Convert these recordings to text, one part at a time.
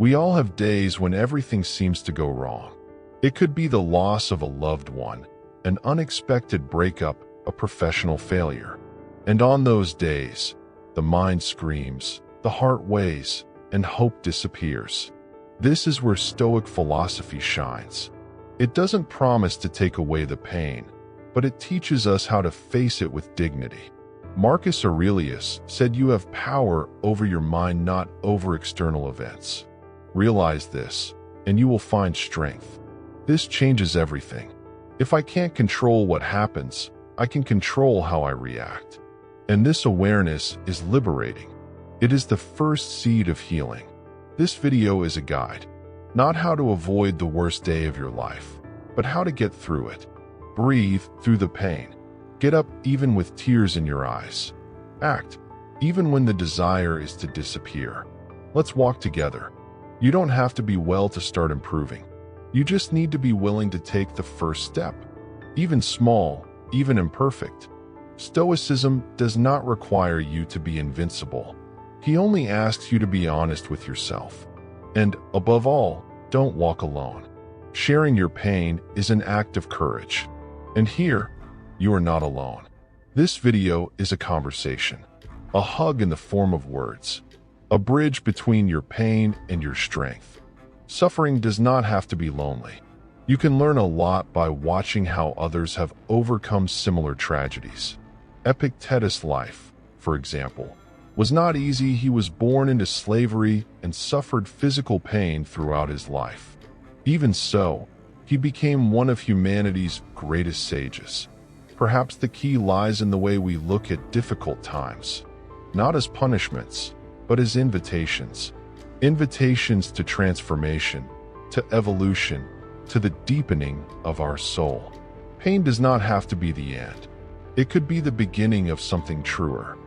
We all have days when everything seems to go wrong. It could be the loss of a loved one, an unexpected breakup, a professional failure. And on those days, the mind screams, the heart weighs, and hope disappears. This is where Stoic philosophy shines. It doesn't promise to take away the pain, but it teaches us how to face it with dignity. Marcus Aurelius said you have power over your mind, not over external events. Realize this, and you will find strength. This changes everything. If I can't control what happens, I can control how I react. And this awareness is liberating. It is the first seed of healing. This video is a guide, not how to avoid the worst day of your life, but how to get through it. Breathe through the pain. Get up even with tears in your eyes. Act, even when the desire is to disappear. Let's walk together. You don't have to be well to start improving. You just need to be willing to take the first step, even small, even imperfect. Stoicism does not require you to be invincible. He only asks you to be honest with yourself. And, above all, don't walk alone. Sharing your pain is an act of courage. And here, you are not alone. This video is a conversation, a hug in the form of words, a bridge between your pain and your strength. Suffering does not have to be lonely. You can learn a lot by watching how others have overcome similar tragedies. Epictetus' life, for example, was not easy. He was born into slavery and suffered physical pain throughout his life. Even so, he became one of humanity's greatest sages. Perhaps the key lies in the way we look at difficult times, not as punishments, but as invitations. Invitations to transformation, to evolution, to the deepening of our soul. Pain does not have to be the end. It could be the beginning of something truer.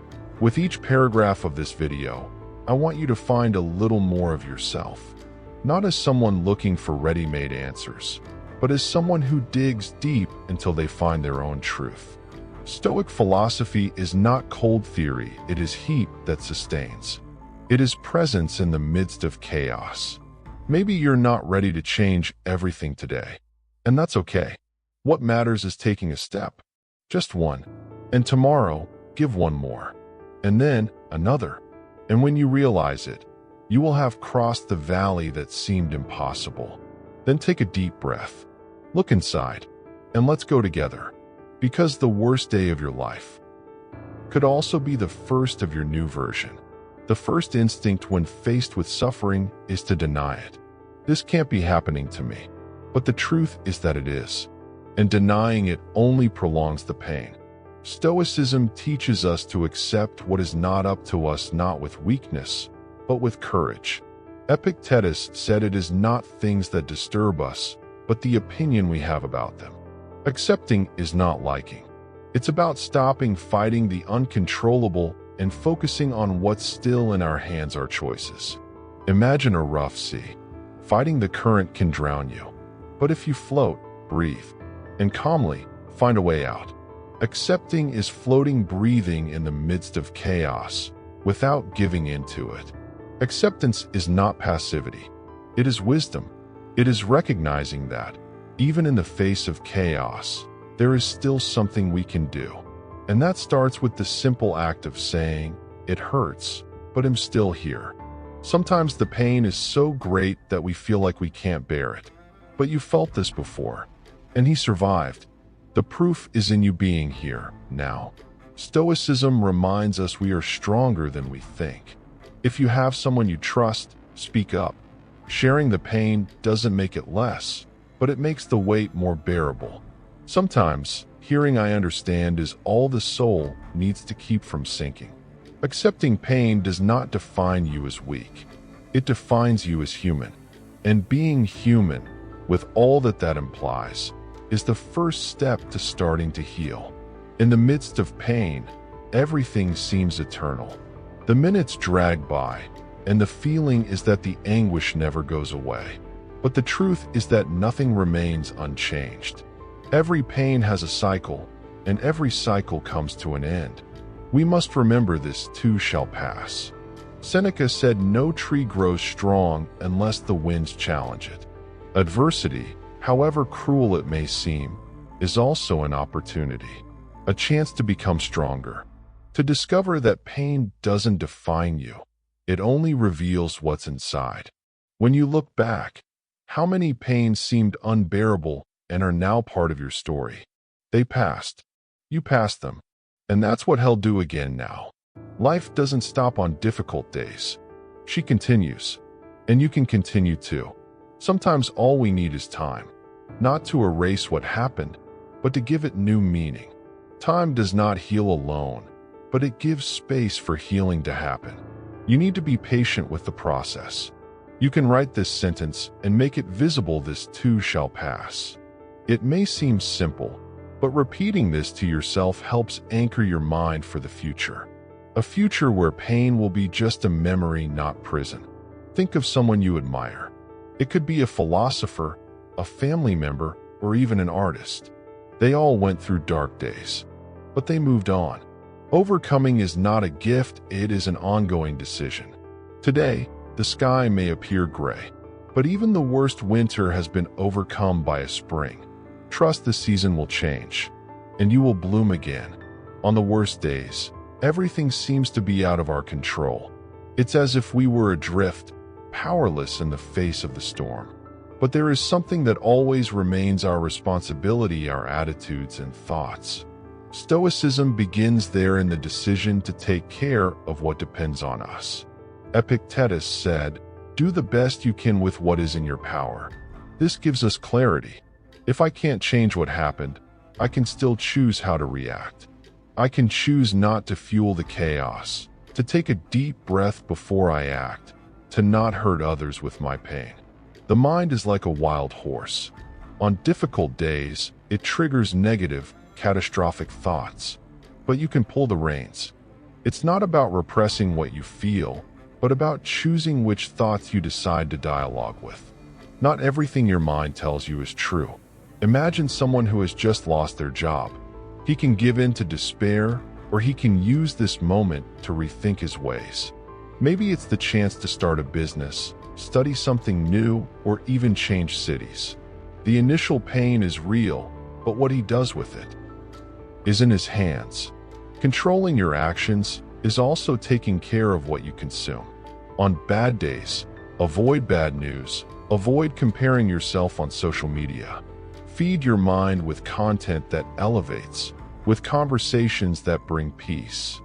With each paragraph of this video, I want you to find a little more of yourself. Not as someone looking for ready-made answers, but as someone who digs deep until they find their own truth. Stoic philosophy is not cold theory, it is heat that sustains. It is presence in the midst of chaos. Maybe you're not ready to change everything today, and that's okay. What matters is taking a step, just one, and tomorrow, give one more, and then another. And when you realize it, you will have crossed the valley that seemed impossible. Then take a deep breath, look inside, and let's go together. Because the worst day of your life could also be the first of your new version. The first instinct when faced with suffering is to deny it. This can't be happening to me. But the truth is that it is. And denying it only prolongs the pain. Stoicism teaches us to accept what is not up to us, not with weakness, but with courage. Epictetus said it is not things that disturb us, but the opinion we have about them. Accepting is not liking. It's about stopping fighting the uncontrollable and focusing on what's still in our hands, our choices. Imagine a rough sea. Fighting the current can drown you. But if you float, breathe, and calmly find a way out. Accepting is floating, breathing in the midst of chaos, without giving into it. Acceptance is not passivity. It is wisdom. It is recognizing that, even in the face of chaos, there is still something we can do. And that starts with the simple act of saying, "It hurts, but I'm still here." Sometimes the pain is so great that we feel like we can't bear it. But you felt this before, and he survived. The proof is in you being here, now. Stoicism reminds us we are stronger than we think. If you have someone you trust, speak up. Sharing the pain doesn't make it less, but it makes the weight more bearable. Sometimes, hearing "I understand" is all the soul needs to keep from sinking. Accepting pain does not define you as weak. It defines you as human. And being human, with all that that implies, is the first step to starting to heal. In the midst of pain, everything seems eternal. The minutes drag by, and the feeling is that the anguish never goes away. But the truth is that nothing remains unchanged. Every pain has a cycle, and every cycle comes to an end. We must remember this too shall pass. Seneca said no tree grows strong unless the winds challenge it. Adversity, however cruel it may seem, is also an opportunity, a chance to become stronger, to discover that pain doesn't define you. It only reveals what's inside. When you look back, how many pains seemed unbearable and are now part of your story? They passed. You passed them. And that's what hell do again now. Life doesn't stop on difficult days. She continues. And you can continue too. Sometimes all we need is time. Not to erase what happened, but to give it new meaning. Time does not heal alone, but it gives space for healing to happen. You need to be patient with the process. You can write this sentence and make it visible: this too shall pass. It may seem simple, but repeating this to yourself helps anchor your mind for the future. A future where pain will be just a memory, not prison. Think of someone you admire. It could be a philosopher, a family member, or even an artist. They all went through dark days, but they moved on. Overcoming is not a gift, it is an ongoing decision. Today, the sky may appear gray, but even the worst winter has been overcome by a spring. Trust the season will change, and you will bloom again. On the worst days, everything seems to be out of our control. It's as if we were adrift, powerless in the face of the storm. But there is something that always remains our responsibility: our attitudes and thoughts. Stoicism begins there, in the decision to take care of what depends on us. Epictetus said, "Do the best you can with what is in your power." This gives us clarity. If I can't change what happened, I can still choose how to react. I can choose not to fuel the chaos, to take a deep breath before I act, to not hurt others with my pain. The mind is like a wild horse. On difficult days, it triggers negative, catastrophic thoughts, but you can pull the reins. It's not about repressing what you feel, but about choosing which thoughts you decide to dialogue with. Not everything your mind tells you is true. Imagine someone who has just lost their job. He can give in to despair, or he can use this moment to rethink his ways. Maybe it's the chance to start a business, study something new, or even change cities. The initial pain is real, but what he does with it is in his hands. Controlling your actions is also taking care of what you consume. On bad days, avoid bad news. Avoid comparing yourself on social media. Feed your mind with content that elevates, with conversations that bring peace.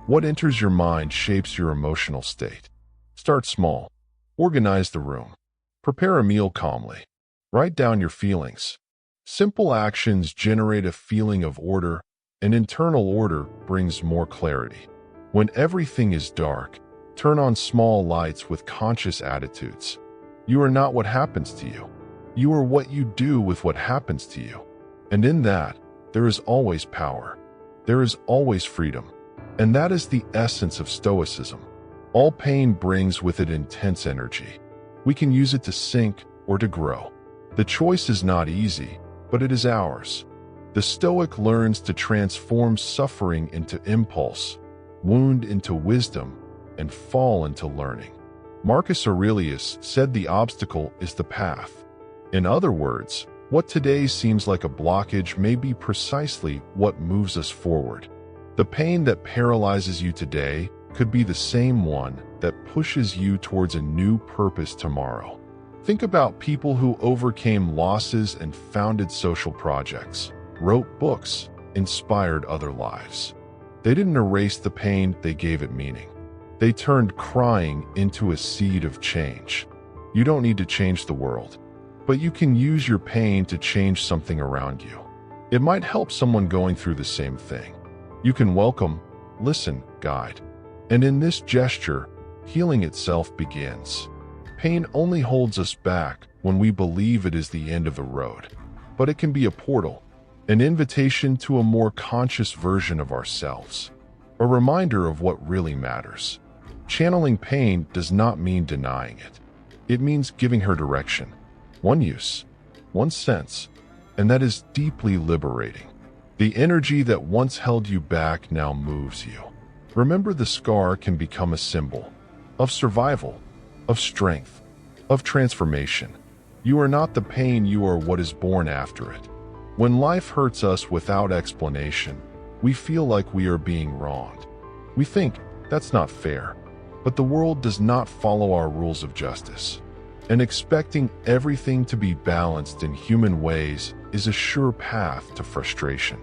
What enters your mind shapes your emotional state. Start small. Organize the room. Prepare a meal calmly. Write down your feelings. Simple actions generate a feeling of order, and internal order brings more clarity. When everything is dark, turn on small lights with conscious attitudes. You are not what happens to you. You are what you do with what happens to you. And in that, there is always power. There is always freedom. And that is the essence of Stoicism. All pain brings with it intense energy. We can use it to sink or to grow. The choice is not easy, but it is ours. The Stoic learns to transform suffering into impulse, wound into wisdom, and fall into learning. Marcus Aurelius said the obstacle is the path. In other words, what today seems like a blockage may be precisely what moves us forward. The pain that paralyzes you today could be the same one that pushes you towards a new purpose tomorrow. Think about people who overcame losses and founded social projects, wrote books, inspired other lives. They didn't erase the pain, they gave it meaning. They turned crying into a seed of change. You don't need to change the world, but you can use your pain to change something around you. It might help someone going through the same thing. You can welcome, listen, guide. And in this gesture, healing itself begins. Pain only holds us back when we believe it is the end of the road, but it can be a portal, an invitation to a more conscious version of ourselves, a reminder of what really matters. Channeling pain does not mean denying it. It means giving her direction, one use, one sense, and that is deeply liberating. The energy that once held you back now moves you. Remember, the scar can become a symbol. of survival, of strength, of transformation. You are not the pain, you are what is born after it. When life hurts us without explanation, we feel like we are being wronged. We think, that's not fair. But the world does not follow our rules of justice. And expecting everything to be balanced in human ways is a sure path to frustration.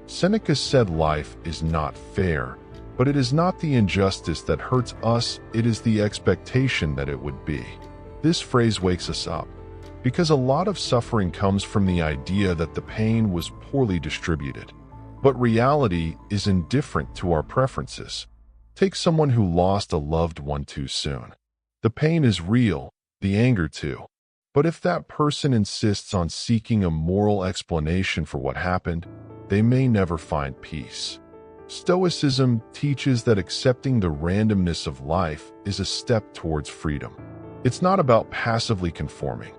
Seneca said life is not fair, but it is not the injustice that hurts us, it is the expectation that it would be. This phrase wakes us up, because a lot of suffering comes from the idea that the pain was poorly distributed. But reality is indifferent to our preferences. Take someone who lost a loved one too soon. The pain is real, the anger too. But if that person insists on seeking a moral explanation for what happened, they may never find peace. Stoicism teaches that accepting the randomness of life is a step towards freedom. It's not about passively conforming,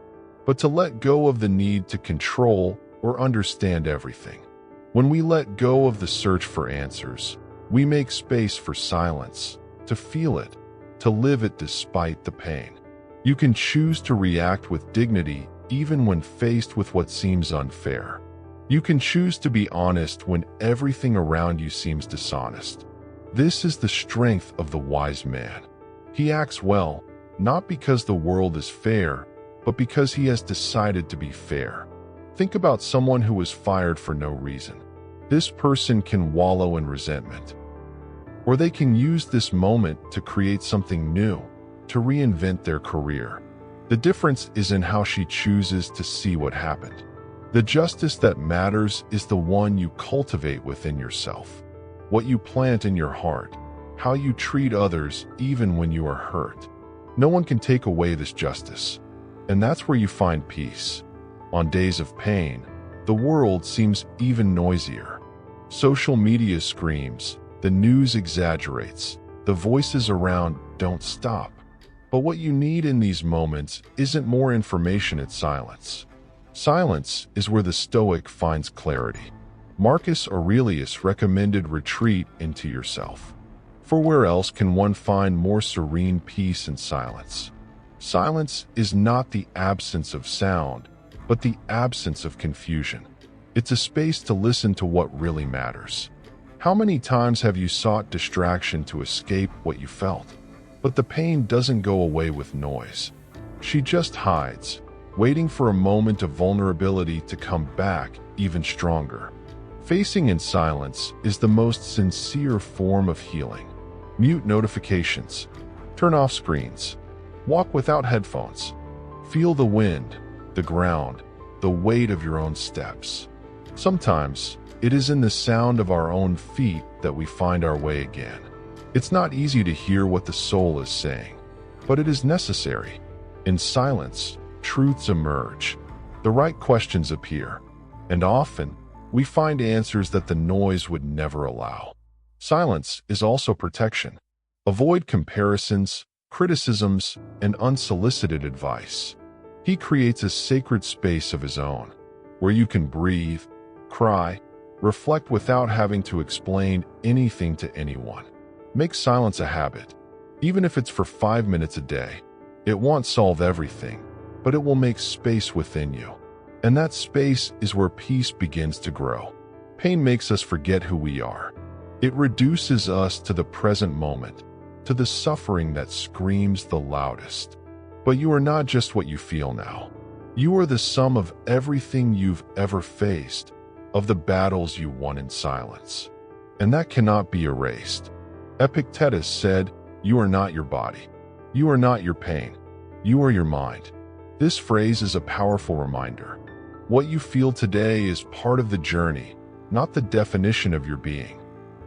but to let go of the need to control or understand everything. When we let go of the search for answers, we make space for silence, to feel it, to live it despite the pain. You can choose to react with dignity even when faced with what seems unfair. You can choose to be honest when everything around you seems dishonest. This is the strength of the wise man. He acts well, not because the world is fair, but because he has decided to be fair. Think about someone who was fired for no reason. This person can wallow in resentment. Or they can use this moment to create something new, to reinvent their career. The difference is in how she chooses to see what happened. The justice that matters is the one you cultivate within yourself. What you plant in your heart, how you treat others even when you are hurt. No one can take away this justice. And that's where you find peace. On days of pain, the world seems even noisier. Social media screams, the news exaggerates, the voices around don't stop. But what you need in these moments isn't more information, it's silence. Silence is where the Stoic finds clarity. Marcus Aurelius recommended retreat into yourself. For where else can one find more serene peace and silence? Silence is not the absence of sound, but the absence of confusion. It's a space to listen to what really matters. How many times have you sought distraction to escape what you felt? But the pain doesn't go away with noise. She just hides, waiting for a moment of vulnerability to come back even stronger. Facing in silence is the most sincere form of healing. Mute notifications. Turn off screens. Walk without headphones. Feel the wind, the ground, the weight of your own steps. Sometimes, it is in the sound of our own feet that we find our way again. It's not easy to hear what the soul is saying, but it is necessary. In silence, truths emerge. The right questions appear, and often, we find answers that the noise would never allow. Silence is also protection. Avoid comparisons, criticisms, and unsolicited advice. He creates a sacred space of his own, where you can breathe, cry, reflect without having to explain anything to anyone. Make silence a habit, even if it's for 5 minutes a day. It won't solve everything, but it will make space within you. And that space is where peace begins to grow. Pain makes us forget who we are. It reduces us to the present moment, to the suffering that screams the loudest. But you are not just what you feel now. You are the sum of everything you've ever faced, of the battles you won in silence. And that cannot be erased. Epictetus said, "You are not your body. You are not your pain. You are your mind." This phrase is a powerful reminder. What you feel today is part of the journey, not the definition of your being.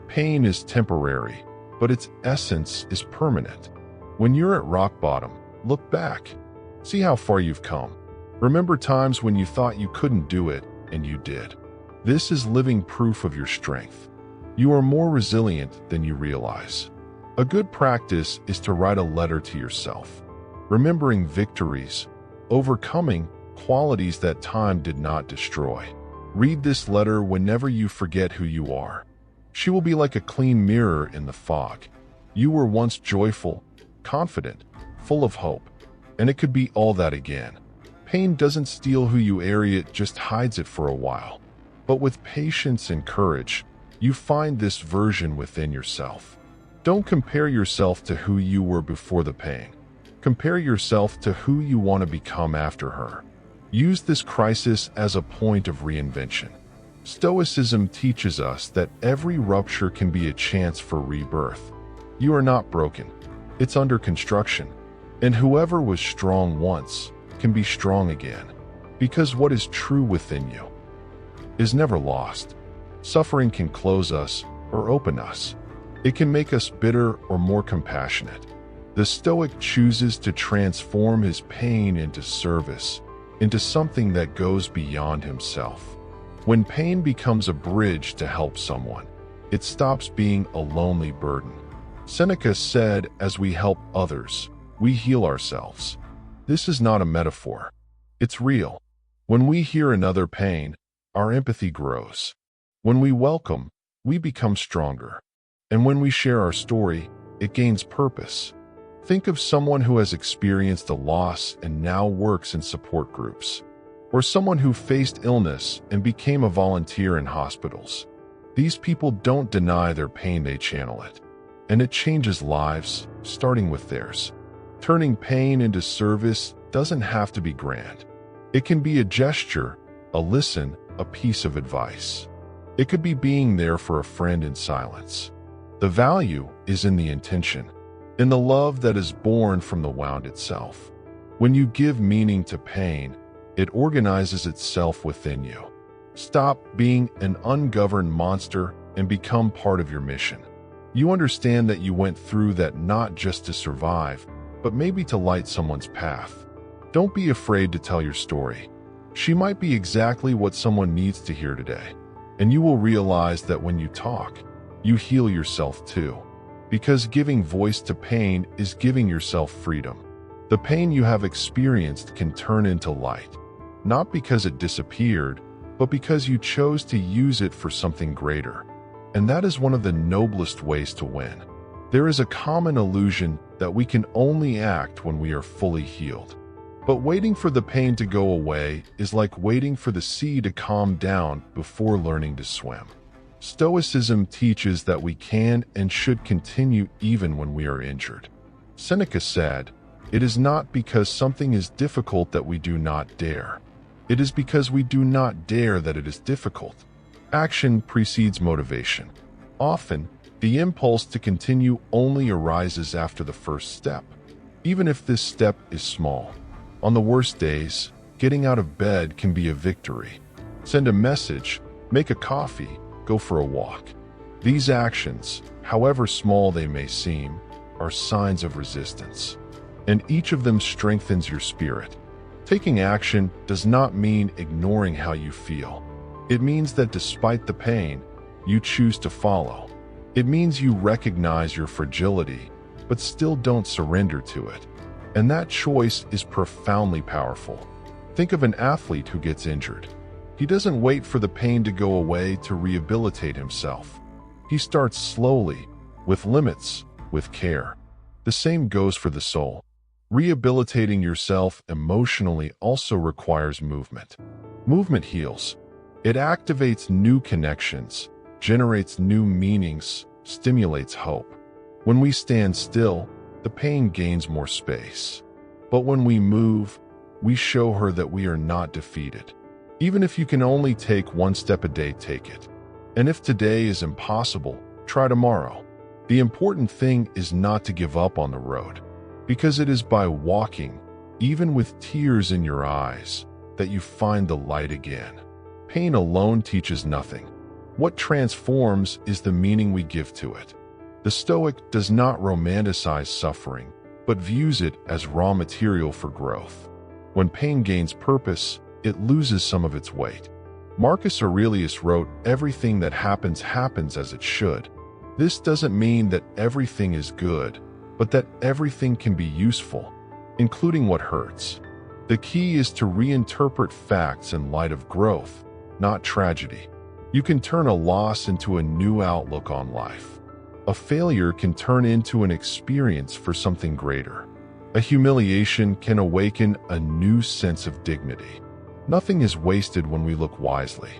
Pain is temporary, but its essence is permanent. When you're at rock bottom, look back. See how far you've come. Remember times when you thought you couldn't do it, and you did. This is living proof of your strength. You are more resilient than you realize. A good practice is to write a letter to yourself, remembering victories, overcoming qualities that time did not destroy. Read this letter whenever you forget who you are. She will be like a clean mirror in the fog. You were once joyful, confident, full of hope. And it could be all that again. Pain doesn't steal who you are, it just hides it for a while. But with patience and courage, you find this version within yourself. Don't compare yourself to who you were before the pain. Compare yourself to who you want to become after her. Use this crisis as a point of reinvention. Stoicism teaches us that every rupture can be a chance for rebirth. You are not broken. It's under construction. And whoever was strong once can be strong again. Because what is true within you is never lost. Suffering can close us or open us. It can make us bitter or more compassionate. The Stoic chooses to transform his pain into service, into something that goes beyond himself. When pain becomes a bridge to help someone, it stops being a lonely burden. Seneca said, "As we help others, we heal ourselves." This is not a metaphor. It's real. When we hear another pain, our empathy grows. When we welcome, we become stronger. And when we share our story, it gains purpose. Think of someone who has experienced a loss and now works in support groups, or someone who faced illness and became a volunteer in hospitals. These people don't deny their pain, they channel it. And it changes lives, starting with theirs. Turning pain into service doesn't have to be grand. It can be a gesture, a listen, a piece of advice. It could be being there for a friend in silence. The value is in the intention, in the love that is born from the wound itself. When you give meaning to pain, it organizes itself within you. Stop being an ungoverned monster and become part of your mission. You understand that you went through that not just to survive, but maybe to light someone's path. Don't be afraid to tell your story. She might be exactly what someone needs to hear today. And you will realize that when you talk, you heal yourself too. Because giving voice to pain is giving yourself freedom. The pain you have experienced can turn into light, not because it disappeared, but because you chose to use it for something greater. And that is one of the noblest ways to win. There is a common illusion that we can only act when we are fully healed. But waiting for the pain to go away is like waiting for the sea to calm down before learning to swim. Stoicism teaches that we can and should continue even when we are injured. Seneca said, "It is not because something is difficult that we do not dare. It is because we do not dare that it is difficult." Action precedes motivation. Often, the impulse to continue only arises after the first step, even if this step is small. On the worst days, getting out of bed can be a victory. Send a message, make a coffee, go for a walk. These actions, however small they may seem, are signs of resistance, and each of them strengthens your spirit. Taking action does not mean ignoring how you feel. It means that despite the pain, you choose to follow. It means you recognize your fragility, but still don't surrender to it. And that choice is profoundly powerful. Think of an athlete who gets injured. He doesn't wait for the pain to go away to rehabilitate himself. He starts slowly, with limits, with care. The same goes for the soul. Rehabilitating yourself emotionally also requires movement. Movement heals. It activates new connections, generates new meanings, stimulates hope. When we stand still, the pain gains more space. But when we move, we show her that we are not defeated. Even if you can only take one step a day, take it. And if today is impossible, try tomorrow. The important thing is not to give up on the road, because it is by walking, even with tears in your eyes, that you find the light again. Pain alone teaches nothing. What transforms is the meaning we give to it. The Stoic does not romanticize suffering, but views it as raw material for growth. When pain gains purpose, it loses some of its weight. Marcus Aurelius wrote, "Everything that happens happens as it should." This doesn't mean that everything is good, but that everything can be useful, including what hurts. The key is to reinterpret facts in light of growth, not tragedy. You can turn a loss into a new outlook on life. A failure can turn into an experience for something greater. A humiliation can awaken a new sense of dignity. Nothing is wasted when we look wisely.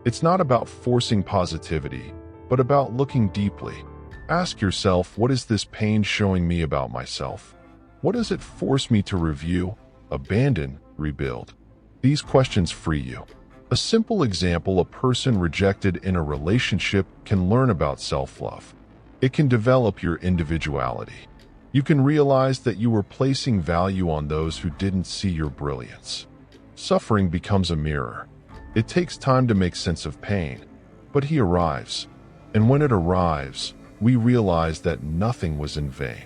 It's not about forcing positivity, but about looking deeply. Ask yourself, what is this pain showing me about myself? What does it force me to review, abandon, rebuild? These questions free you. A simple example: a person rejected in a relationship can learn about self-love. It can develop your individuality. You can realize that you were placing value on those who didn't see your brilliance. Suffering becomes a mirror. It takes time to make sense of pain, but he arrives. And when it arrives, we realize that nothing was in vain.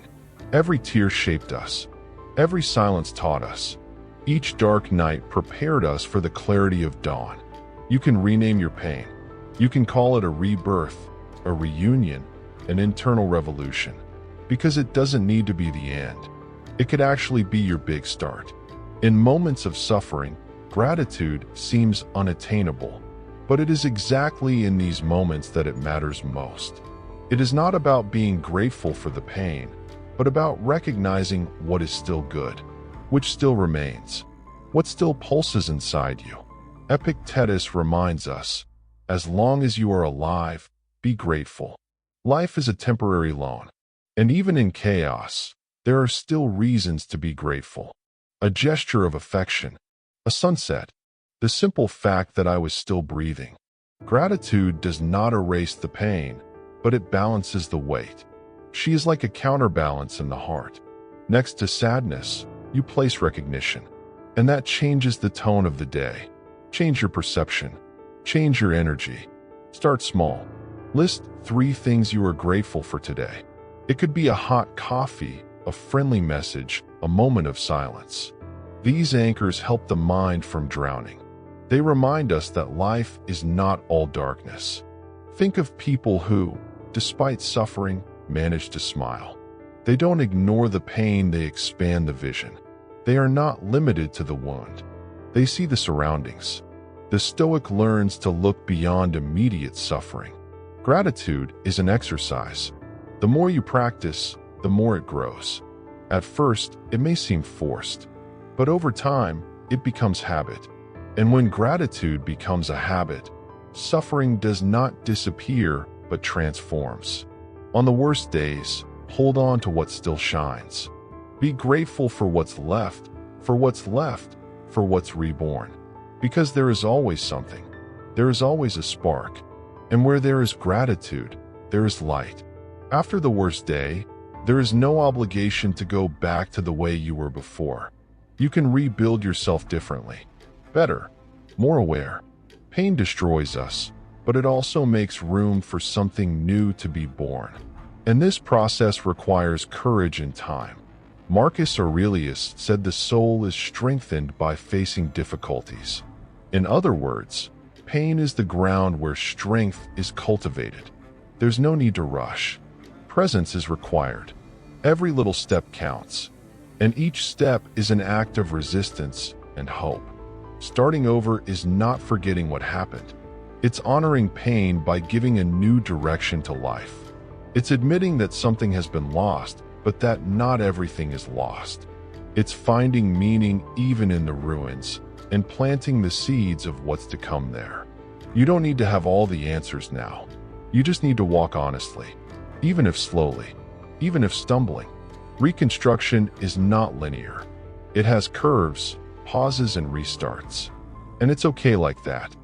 Every tear shaped us. Every silence taught us. Each dark night prepared us for the clarity of dawn. You can rename your pain. You can call it a rebirth, a reunion, an internal revolution. Because it doesn't need to be the end. It could actually be your big start. In moments of suffering, gratitude seems unattainable. But it is exactly in these moments that it matters most. It is not about being grateful for the pain, but about recognizing what is still good, which still remains, what still pulses inside you. Epictetus reminds us, as long as you are alive, be grateful. Life is a temporary loan, and even in chaos, there are still reasons to be grateful. A gesture of affection, a sunset, the simple fact that I was still breathing. Gratitude does not erase the pain, but it balances the weight. She is like a counterbalance in the heart. Next to sadness, you place recognition, and that changes the tone of the day. Change your perception. Change your energy. Start small. List 3 things you are grateful for today. It could be a hot coffee, a friendly message, a moment of silence. These anchors help the mind from drowning. They remind us that life is not all darkness. Think of people who, despite suffering, manage to smile. They don't ignore the pain, they expand the vision. They are not limited to the wound. They see the surroundings. The Stoic learns to look beyond immediate suffering. Gratitude is an exercise. The more you practice, the more it grows. At first, it may seem forced, but over time, it becomes habit. And when gratitude becomes a habit, suffering does not disappear, but transforms. On the worst days, hold on to what still shines. Be grateful for what's left, for what's left, for what's reborn. Because there is always something. There is always a spark. And where there is gratitude, there is light. After the worst day, there is no obligation to go back to the way you were before. You can rebuild yourself differently, better, more aware. Pain destroys us, but it also makes room for something new to be born. And this process requires courage and time. Marcus Aurelius said the soul is strengthened by facing difficulties. In other words, pain is the ground where strength is cultivated. There's no need to rush. Presence is required. Every little step counts. And each step is an act of resistance and hope. Starting over is not forgetting what happened. It's honoring pain by giving a new direction to life. It's admitting that something has been lost, but that not everything is lost. It's finding meaning even in the ruins and planting the seeds of what's to come there. You don't need to have all the answers now. You just need to walk honestly, even if slowly, even if stumbling. Reconstruction is not linear. It has curves, pauses, and restarts. And it's okay like that.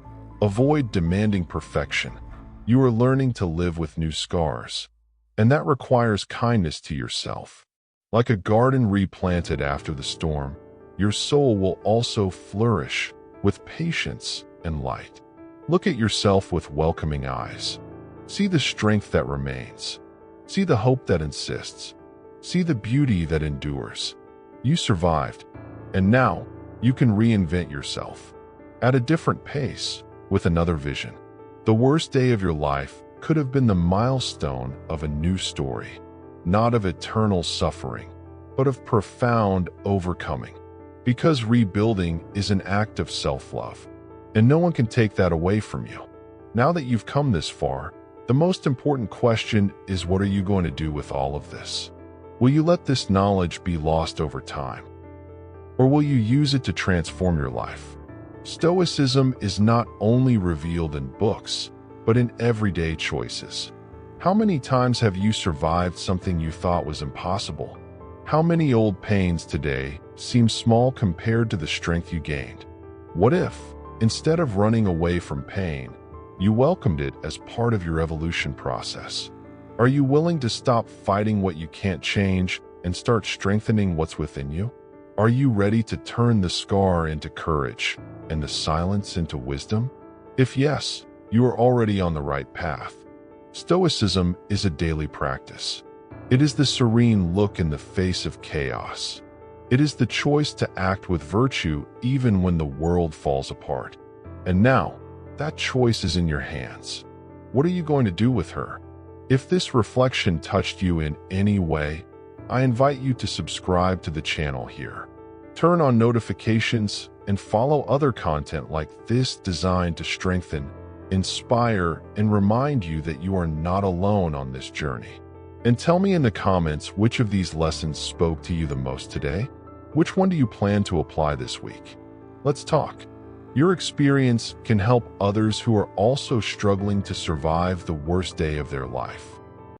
Avoid demanding perfection. You are learning to live with new scars. And that requires kindness to yourself. Like a garden replanted after the storm, your soul will also flourish with patience and light. Look at yourself with welcoming eyes. See the strength that remains. See the hope that insists. See the beauty that endures. You survived, and now you can reinvent yourself at a different pace with another vision. The worst day of your life could have been the milestone of a new story, not of eternal suffering, but of profound overcoming. Because rebuilding is an act of self-love, and no one can take that away from you. Now that you've come this far, The most important question is, what are you going to do with all of this? Will you let this knowledge be lost over time? Or will you use it to transform your life? Stoicism is not only revealed in books, but in everyday choices. How many times have you survived something you thought was impossible? How many old pains today seem small compared to the strength you gained? What if, instead of running away from pain, you welcomed it as part of your evolution process? Are you willing to stop fighting what you can't change and start strengthening what's within you? Are you ready to turn the scar into courage and the silence into wisdom? If yes, you are already on the right path. Stoicism is a daily practice. It is the serene look in the face of chaos. It is the choice to act with virtue even when the world falls apart. And now, that choice is in your hands. What are you going to do with her? If this reflection touched you in any way, I invite you to subscribe to the channel here. Turn on notifications and follow other content like this designed to strengthen, inspire, and remind you that you are not alone on this journey. And tell me in the comments which of these lessons spoke to you the most today. Which one do you plan to apply this week? Let's talk. Your experience can help others who are also struggling to survive the worst day of their life.